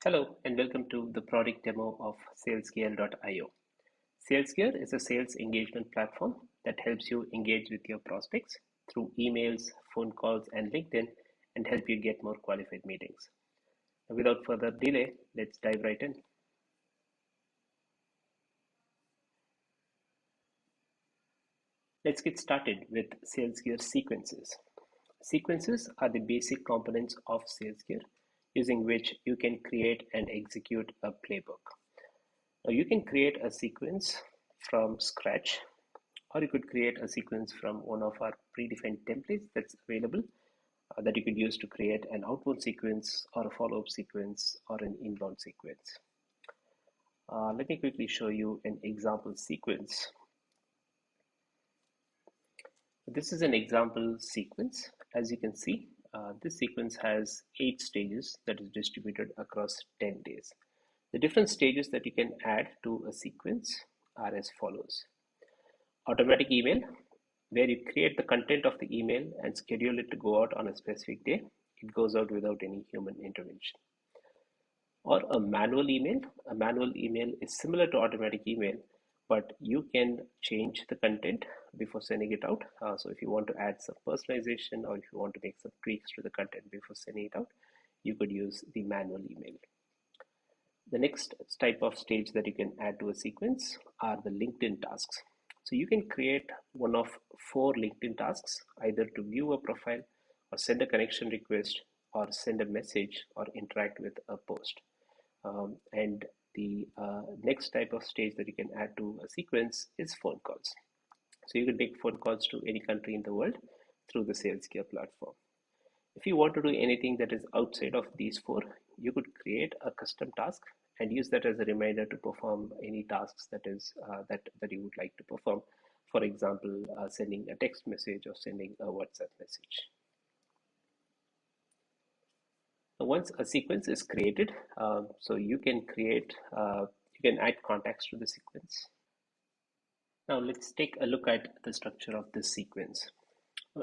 Hello and welcome to the product demo of Salesgear.io. Salesgear is a sales engagement platform that helps you engage with your prospects through emails, phone calls, and LinkedIn and help you get more qualified meetings. Now, without further delay, let's dive right in. Let's get started with Salesgear sequences. Sequences are the basic components of Salesgear using which you can create and execute a playbook. Now you can create a sequence from scratch, or you could create a sequence from one of our predefined templates that's available that you could use to create an outbound sequence or a follow-up sequence or an inbound sequence. Let me quickly show you an example sequence. This is an example sequence. As you can see, this sequence has 8 stages that is distributed across 10 days. The different stages that you can add to a sequence are as follows. Automatic email, where you create the content of the email and schedule it to go out on a specific day. It goes out without any human intervention. Or a manual email. A manual email is similar to automatic email, but you can change the content before sending it out. So if you want to add some personalization or if you want to make some tweaks to the content before sending it out, you could use the manual email. The next type of stage that you can add to a sequence are the LinkedIn tasks. So you can create one of 4 LinkedIn tasks, either to view a profile or send a connection request or send a message or interact with a post. And the next type of stage that you can add to a sequence is phone calls. So you can make phone calls to any country in the world through the Salesgear platform. If you want to do anything that is outside of these 4, you could create a custom task and use that as a reminder to perform any tasks that you would like to perform. For example, sending a text message or sending a WhatsApp message. Now, once a sequence is created, so you can add contacts to the sequence. Now let's take a look at the structure of this sequence.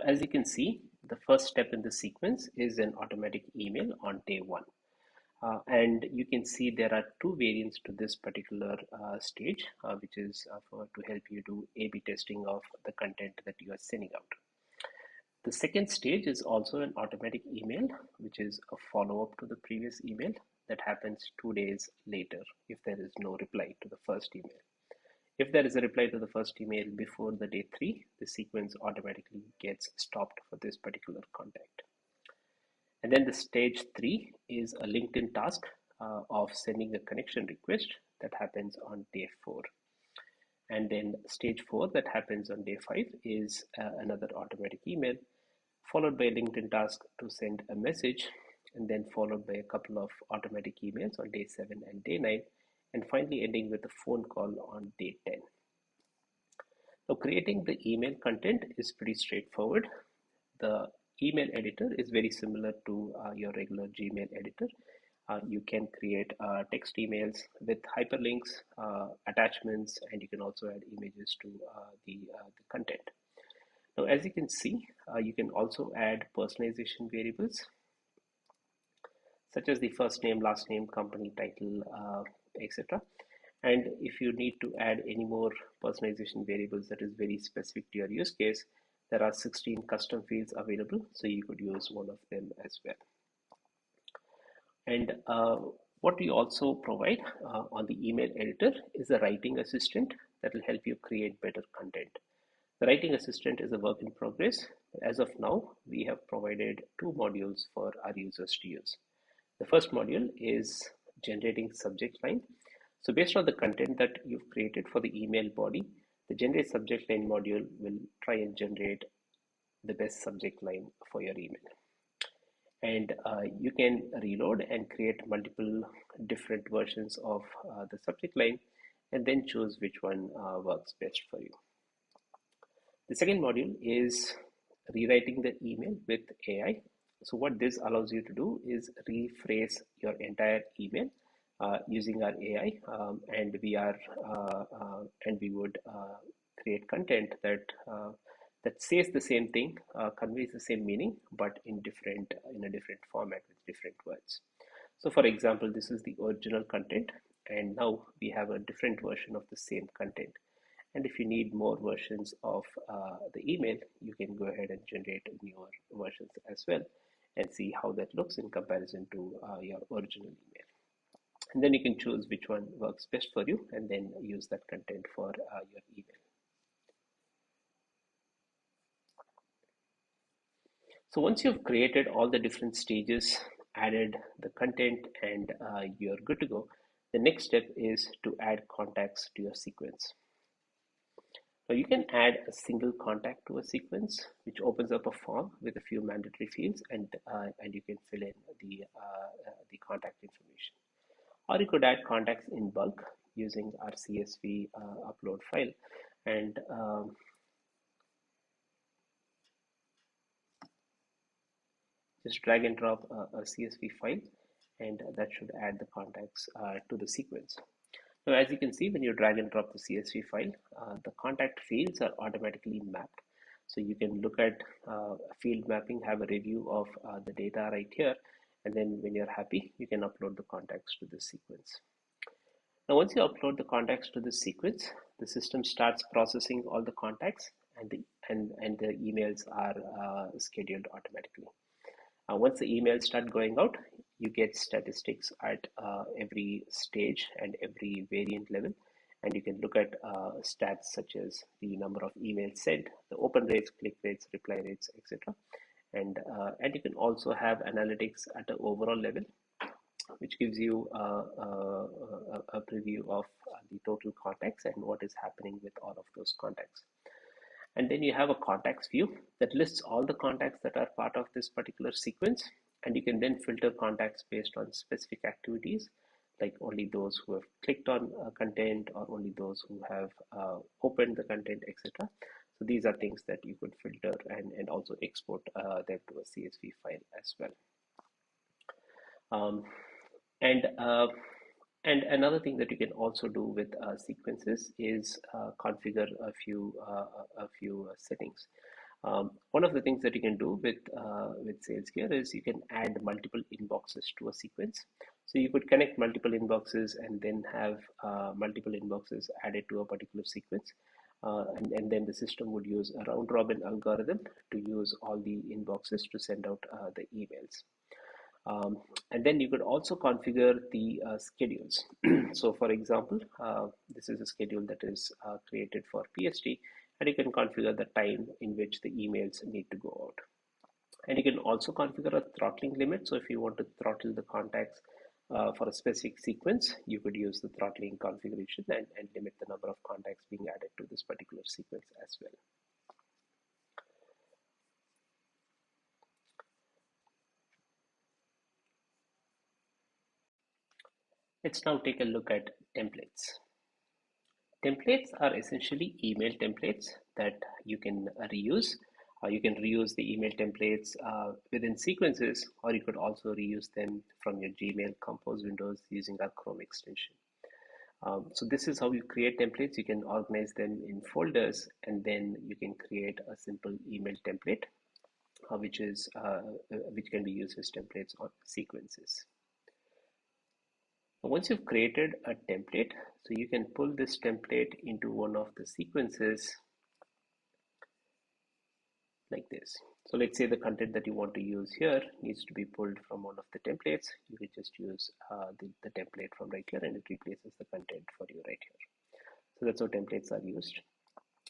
As you can see, the first step in the sequence is an automatic email on day 1. And you can see there are 2 variants to this particular stage, which is to help you do A/B testing of the content that you are sending out. The second stage is also an automatic email, which is a follow-up to the previous email that happens 2 days later if there is no reply to the first email. If there is a reply to the first email before the day 3, the sequence automatically gets stopped for this particular contact. And then the stage 3 is a LinkedIn task of sending a connection request that happens on day 4. And then stage 4 that happens on day 5 is another automatic email, followed by a LinkedIn task to send a message, and then followed by a couple of automatic emails on day 7 and day 9, and finally ending with a phone call on day 10. So creating the email content is pretty straightforward. The email editor is very similar to your regular Gmail editor. You can create text emails with hyperlinks, attachments, and you can also add images to the content. Now, as you can see, you can also add personalization variables, such as the first name, last name, company title, etc. And if you need to add any more personalization variables that is very specific to your use case, there are 16 custom fields available, so you could use one of them as well. And what we also provide on the email editor is a writing assistant that will help you create better content. The writing assistant is a work in progress. As of now, we have provided 2 modules for our users to use. The first module is generating subject line. So based on the content that you've created for the email body, the generate subject line module will try and generate the best subject line for your email. And you can reload and create multiple different versions of the subject line and then choose which one works best for you. The second module is rewriting the email with AI. So what this allows you to do is rephrase your entire email using our AI, and we would create content that says the same thing, conveys the same meaning, but in a different format with different words. So for example, this is the original content, and now we have a different version of the same content. And if you need more versions of the email, you can go ahead and generate newer versions as well and see how that looks in comparison to your original email. And then you can choose which one works best for you and then use that content for your email. So once you've created all the different stages, added the content, and you're good to go, the next step is to add contacts to your sequence. Now you can add a single contact to a sequence, which opens up a form with a few mandatory fields, and you can fill in the contact information. Or you could add contacts in bulk using our CSV upload file, and just drag and drop a CSV file, and that should add the contacts to the sequence. Now, as you can see, when you drag and drop the CSV file, the contact fields are automatically mapped. So you can look at field mapping, have a review of the data right here, and then when you're happy, you can upload the contacts to the sequence. Now, once you upload the contacts to the sequence, the system starts processing all the contacts, and the emails are scheduled automatically. Once the emails start going out, you get statistics at every stage and every variant level, and you can look at stats such as the number of emails sent, the open rates, click rates, reply rates, etc. And you can also have analytics at an overall level, which gives you a preview of the total contacts and what is happening with all of those contacts. And then you have a contacts view that lists all the contacts that are part of this particular sequence, and you can then filter contacts based on specific activities, like only those who have clicked on content or only those who have opened the content, etc. So these are things that you could filter and also export them to a CSV file as well. Um, and and another thing that you can also do with sequences is configure a few settings. One of the things that you can do with Salesgear is you can add multiple inboxes to a sequence. So you could connect multiple inboxes and then have multiple inboxes added to a particular sequence. And then the system would use a round robin algorithm to use all the inboxes to send out the emails. And then you could also configure the schedules. So for example, this is a schedule that is created for PST, and you can configure the time in which the emails need to go out. And you can also configure a throttling limit. So if you want to throttle the contacts for a specific sequence, you could use the throttling configuration and limit the number of contacts being added to this particular sequence as well. Let's now take a look at templates. Templates are essentially email templates that you can reuse. You can reuse the email templates within sequences, or you could also reuse them from your Gmail Compose windows using our Chrome extension. So this is how you create templates. You can organize them in folders, and then you can create a simple email template, which can be used as templates on sequences. Once you've created a template, so you can pull this template into one of the sequences like this. So let's say the content that you want to use here needs to be pulled from one of the templates. You can just use the template from right here, and it replaces the content for you right here. So that's how templates are used.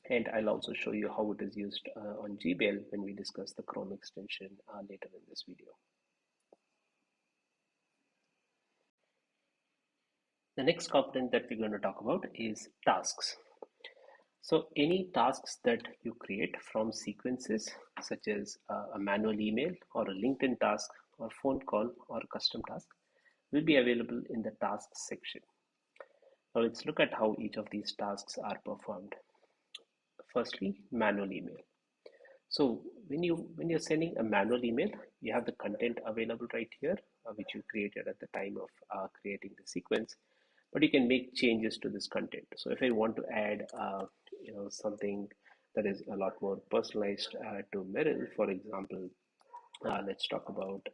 And I'll also show you how it is used on Gmail when we discuss the Chrome extension later in this video. The next component that we're going to talk about is tasks. So any tasks that you create from sequences, such as a manual email or a LinkedIn task or phone call or a custom task, will be available in the tasks section. Now let's look at how each of these tasks are performed. Firstly, manual email. So when you're sending a manual email, you have the content available right here, which you created at the time of creating the sequence, but you can make changes to this content. So if I want to add something that is a lot more personalized to Meryl, for example, let's talk about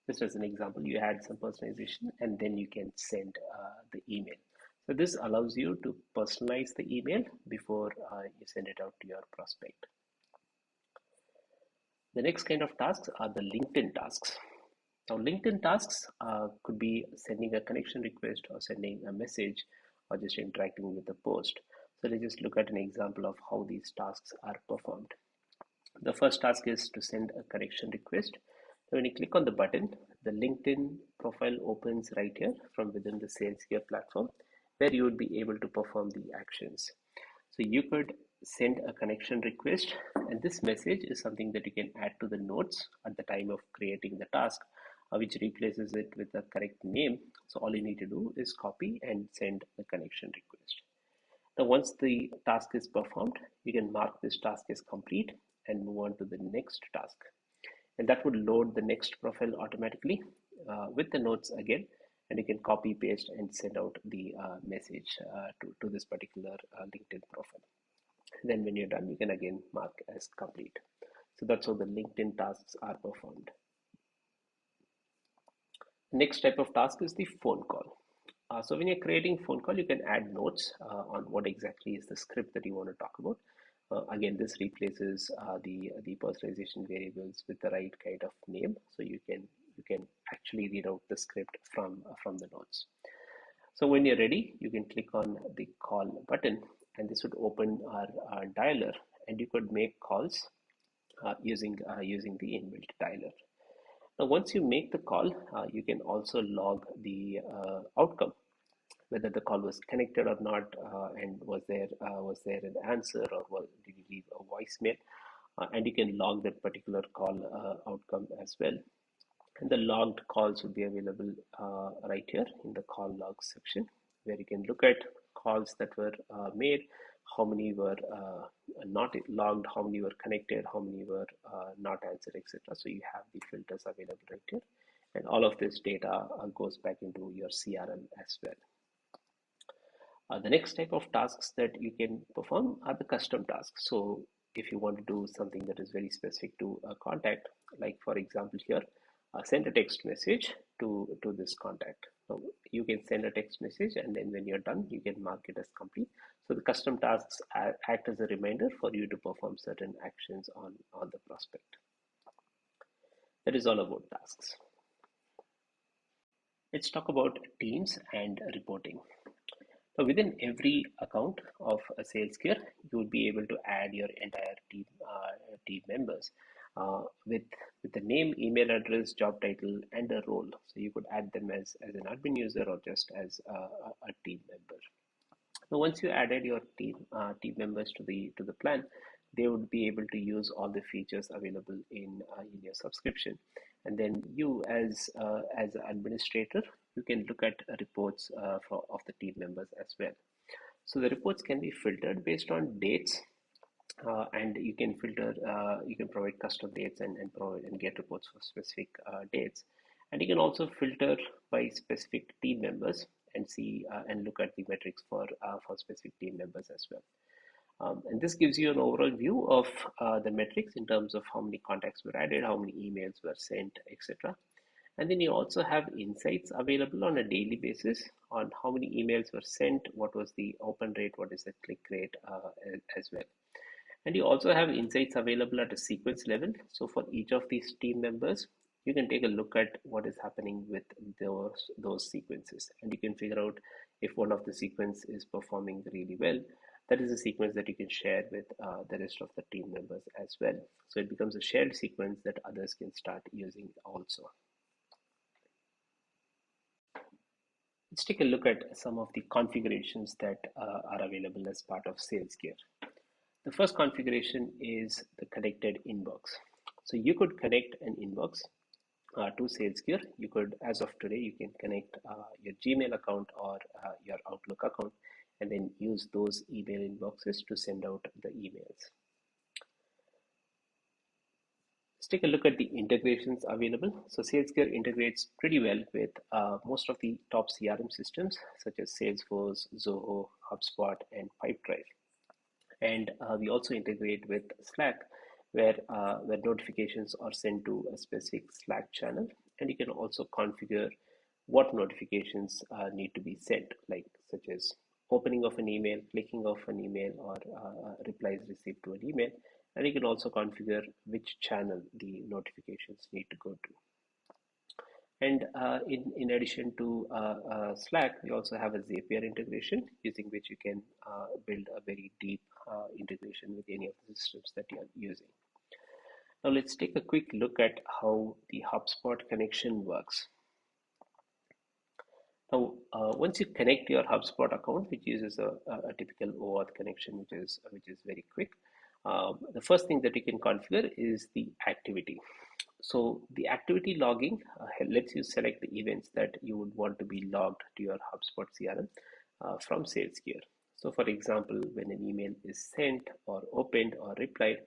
Just as an example, you add some personalization and then you can send the email. So this allows you to personalize the email before you send it out to your prospect. The next kind of tasks are the LinkedIn tasks. Now, LinkedIn tasks could be sending a connection request or sending a message or just interacting with the post. So let's just look at an example of how these tasks are performed. The first task is to send a connection request. So when you click on the button, the LinkedIn profile opens right here from within the Salesgear platform, where you would be able to perform the actions. So you could send a connection request, and this message is something that you can add to the notes at the time of creating the task, which replaces it with the correct name. So all you need to do is copy and send the connection request. Now, once the task is performed, you can mark this task as complete and move on to the next task. And that would load the next profile automatically with the notes again, and you can copy, paste, and send out the message to this particular LinkedIn profile. And then when you're done, you can again mark as complete. So that's how the LinkedIn tasks are performed. The next type of task is the phone call. So when you're creating phone call, you can add notes on what exactly is the script that you want to talk about. Again, this replaces the personalization variables with the right kind of name, so you can actually read out the script from the notes. So when you're ready, you can click on the call button, and this would open our dialer, and you could make calls using the inbuilt dialer. Now, once you make the call, you can also log the outcome, whether the call was connected or not, and was there an answer, or did you leave a voicemail, and you can log that particular call outcome as well. And the logged calls will be available right here in the call logs section, where you can look at calls that were made, how many were not logged, how many were connected, how many were not answered, etc. So you have the filters available right here, and all of this data goes back into your CRM as well. The next type of tasks that you can perform are the custom tasks. So if you want to do something that is very specific to a contact, like for example here, send a text message to this contact. So you can send a text message, and then when you're done, you can mark it as complete. So the custom tasks act as a reminder for you to perform certain actions on the prospect. That is all about tasks. Let's talk about teams and reporting. So within every account of a Salesgear, you would be able to add your entire team members with the name, email address, job title, and a role. So you could add them as an admin user or just as a team member. Now, once you added your team members to the plan, they would be able to use all the features available in your subscription. And then you, as an administrator, you can look at reports of the team members as well. So the reports can be filtered based on dates, and you can filter. You can provide custom dates and provide and get reports for specific dates. And you can also filter by specific team members and see and look at the metrics for specific team members as well. And this gives you an overall view of the metrics in terms of how many contacts were added, how many emails were sent, etc. And then you also have insights available on a daily basis on how many emails were sent, what was the open rate, what is the click rate as well. And you also have insights available at a sequence level. So for each of these team members, you can take a look at what is happening with those sequences, and you can figure out if one of the sequence is performing really well. That is a sequence that you can share with the rest of the team members as well. So it becomes a shared sequence that others can start using also. Let's take a look at some of the configurations that are available as part of Salesgear. The first configuration is the connected inbox. So you could connect an inbox to Salesgear. You could, as of today, you can connect your Gmail account or your Outlook account, and then use those email inboxes to send out the emails. Let's take a look at the integrations available. So Salesgear integrates pretty well with most of the top CRM systems such as Salesforce, Zoho, Hubspot, and Pipedrive. And we also integrate with Slack, where notifications are sent to a specific Slack channel, and you can also configure what notifications need to be sent, like such as opening of an email, clicking of an email, or replies received to an email. And you can also configure which channel the notifications need to go to. And in addition to Slack, we also have a Zapier integration, using which you can build a very deep integration with any of the systems that you are using. Now let's take a quick look at how the HubSpot connection works. Now, once you connect your HubSpot account, which uses a typical OAuth connection, which is very quick, the first thing that you can configure is the activity. So the activity logging lets you select the events that you would want to be logged to your HubSpot CRM from Salesgear. So for example, when an email is sent or opened or replied,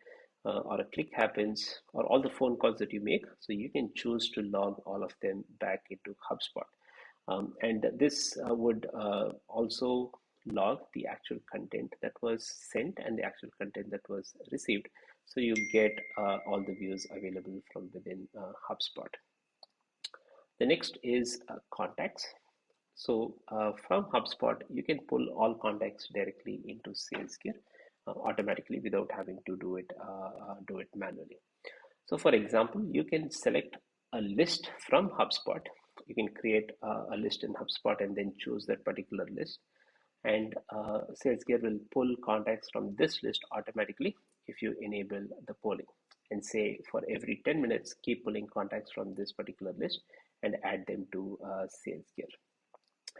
or a click happens, or all the phone calls that you make, so you can choose to log all of them back into HubSpot. And this would also log the actual content that was sent and the actual content that was received. So you get all the views available from within HubSpot. The next is contacts. So from HubSpot, you can pull all contacts directly into Salesgear automatically without having to do it manually. So for example, you can select a list from HubSpot. You can create a list in HubSpot and then choose that particular list. And Salesgear will pull contacts from this list automatically if you enable the polling. And say for every 10 minutes, keep pulling contacts from this particular list and add them to Salesgear.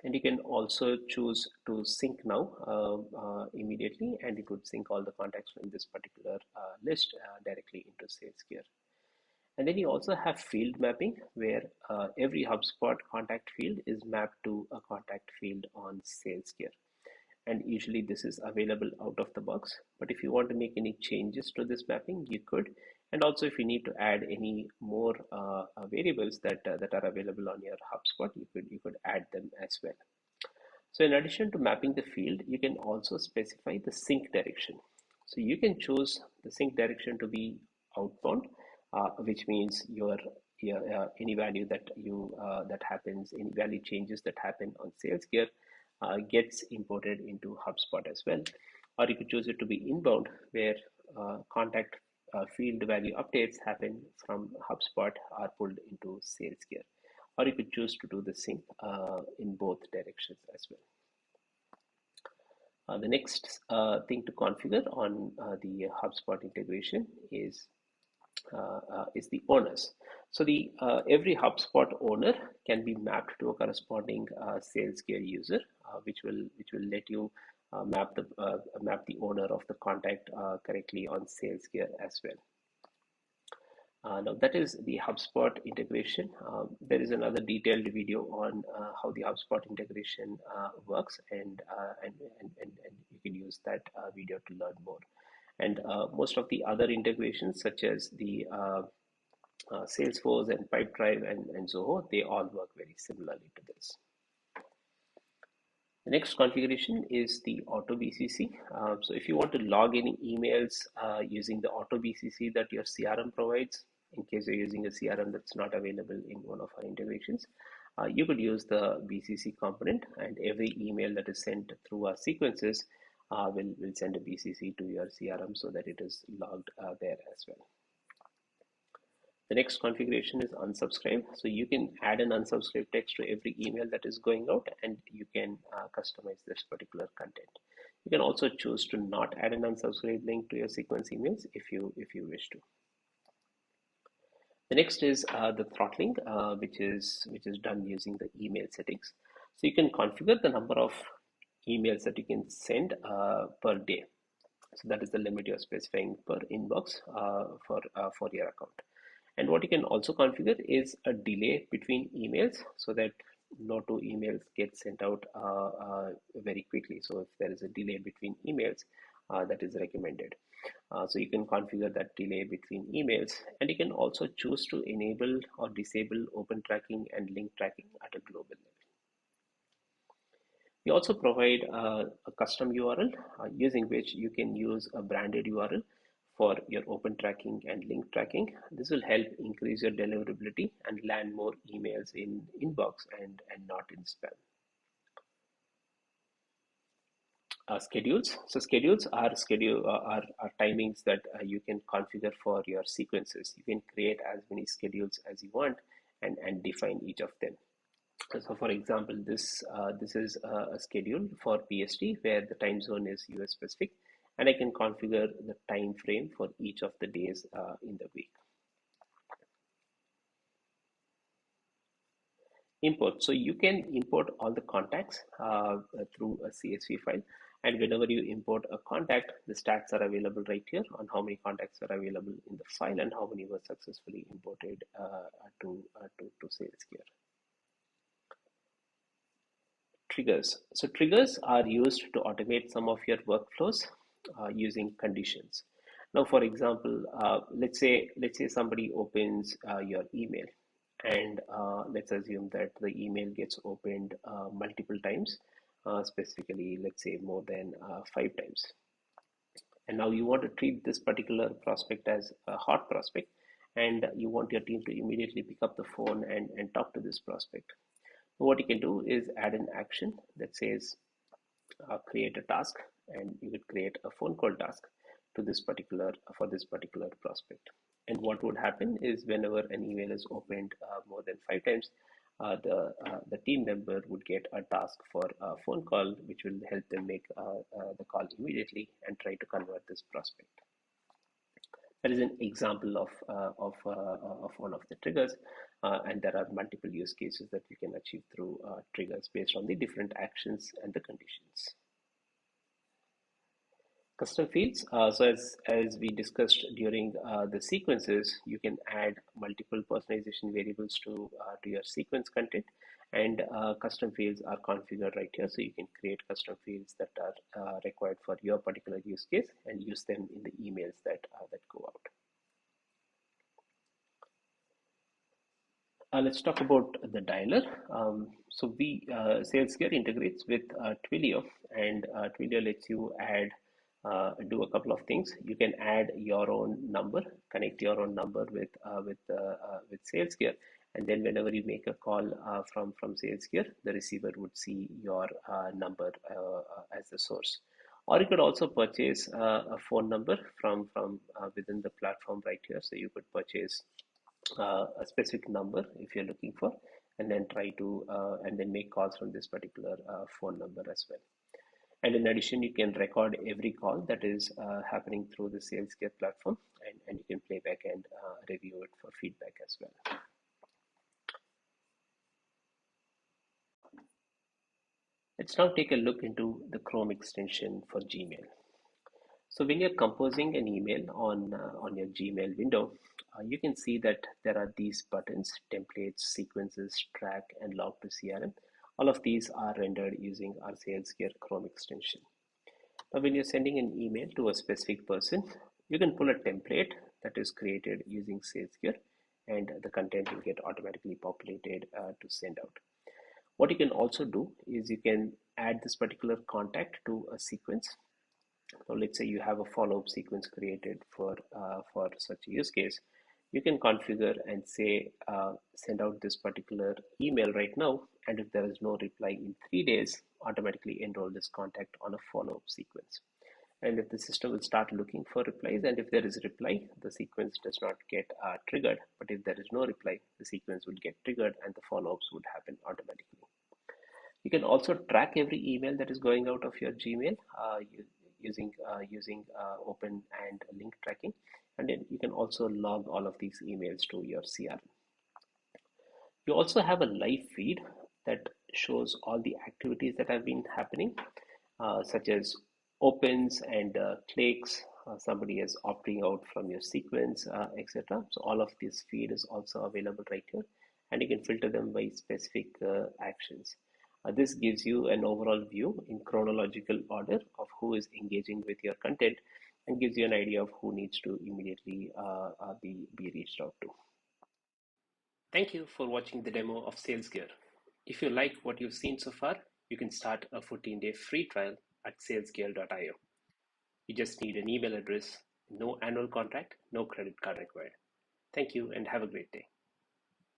And you can also choose to sync now immediately, and it would sync all the contacts from this particular list directly into Salesgear. And then you also have field mapping, where every HubSpot contact field is mapped to a contact field on Salesgear. And usually this is available out of the box. But if you want to make any changes to this mapping, you could. And also, if you need to add any more variables that are available on your HubSpot, you could add them as well. So in addition to mapping the field, you can also specify the sync direction. So you can choose the sync direction to be outbound, which means your any value that happens, any value changes that happen on Salesgear gets imported into HubSpot as well. Or you could choose it to be inbound, where contact field value updates happen from HubSpot are pulled into Salesgear. Or you could choose to do the sync in both directions as well. The next thing to configure on the HubSpot integration is the owners. So the every HubSpot owner can be mapped to a corresponding Salesgear user, which will let you map the owner of the contact correctly on Salesgear as well. Now that is the HubSpot integration. There is another detailed video on how the HubSpot integration works, and you can use that video to learn more. And most of the other integrations, such as the Salesforce and Pipedrive and Zoho, they all work very similarly to this. The next configuration is the Auto BCC. So if you want to log any emails using the Auto BCC that your CRM provides, in case you're using a CRM that's not available in one of our integrations, you could use the BCC component, and every email that is sent through our sequences will send a BCC to your CRM so that it is logged there as well. The next configuration is unsubscribe. So you can add an unsubscribe text to every email that is going out, and you can customize this particular content. You can also choose to not add an unsubscribe link to your sequence emails if you wish to. The next is the throttling, which is done using the email settings. So you can configure the number of emails that you can send per day. So that is the limit you're specifying per inbox for your account. And what you can also configure is a delay between emails, so that no two emails get sent out very quickly. So if there is a delay between emails, that is recommended. So you can configure that delay between emails, and you can also choose to enable or disable open tracking and link tracking at a global level. We also provide a custom URL using which you can use a branded URL for your open tracking and link tracking. This will help increase your deliverability and land more emails in inbox and not in spam. Schedules. So schedules are timings that you can configure for your sequences. You can create as many schedules as you want and define each of them. So for example, this is a schedule for PST where the time zone is US specific, and I can configure the time frame for each of the days in the week. Import. So you can import all the contacts through a CSV file. And whenever you import a contact, the stats are available right here on how many contacts are available in the file and how many were successfully imported to Salesgear. Triggers. So triggers are used to automate some of your workflows using conditions. Now, for example, let's say somebody opens your email, and let's assume that the email gets opened multiple times, specifically, let's say more than 5 times. And now you want to treat this particular prospect as a hot prospect, and you want your team to immediately pick up the phone and talk to this prospect. What you can do is add an action that says create a task, and you could create a phone call task to this particular for this particular prospect. And what would happen is whenever an email is opened more than 5 times, the team member would get a task for a phone call, which will help them make the call immediately and try to convert this prospect. That is an example of one of the triggers, and there are multiple use cases that we can achieve through triggers based on the different actions and the conditions. Custom fields. So as we discussed during the sequences, you can add multiple personalization variables to your sequence content, and custom fields are configured right here. So you can create custom fields that are required for your particular use case and use them in the emails that go out. Let's talk about the dialer. So Salesgear integrates with Twilio, and Twilio lets you do a couple of things. You can add your own number, connect your own number with Salesgear, and then whenever you make a call from Salesgear, the receiver would see your number as the source. Or you could also purchase a phone number from within the platform right here. So you could purchase a specific number if you're looking for, and then and then make calls from this particular phone number as well. And in addition, you can record every call that is happening through the Salesgear platform, and you can play back and review it for feedback as well. Let's now take a look into the Chrome extension for Gmail. So when you're composing an email on your Gmail window, you can see that there are these buttons: templates, sequences, track, and log to CRM. All of these are rendered using our Salesgear Chrome extension. Now, when you're sending an email to a specific person, you can pull a template that is created using Salesgear, and the content will get automatically populated to send out. What you can also do is you can add this particular contact to a sequence. So let's say you have a follow-up sequence created for such a use case. You can configure and say send out this particular email right now, and if there is no reply in 3 days, automatically enroll this contact on a follow-up sequence. And if the system will start looking for replies, and if there is a reply, the sequence does not get triggered. But if there is no reply, the sequence would get triggered and the follow-ups would happen automatically. You can also track every email that is going out of your Gmail using open and link tracking, and then you can also log all of these emails to your CRM. You also have a live feed that shows all the activities that have been happening, such as opens and clicks. Somebody is opting out from your sequence, etc. So all of this feed is also available right here, and you can filter them by specific actions. This gives you an overall view in chronological order of who is engaging with your content, and gives you an idea of who needs to immediately be reached out to. Thank you for watching the demo of Salesgear. If you like what you've seen so far, you can start a 14-day free trial at salesgear.io. You just need an email address No annual contract, no credit card required. Thank you and have a great day.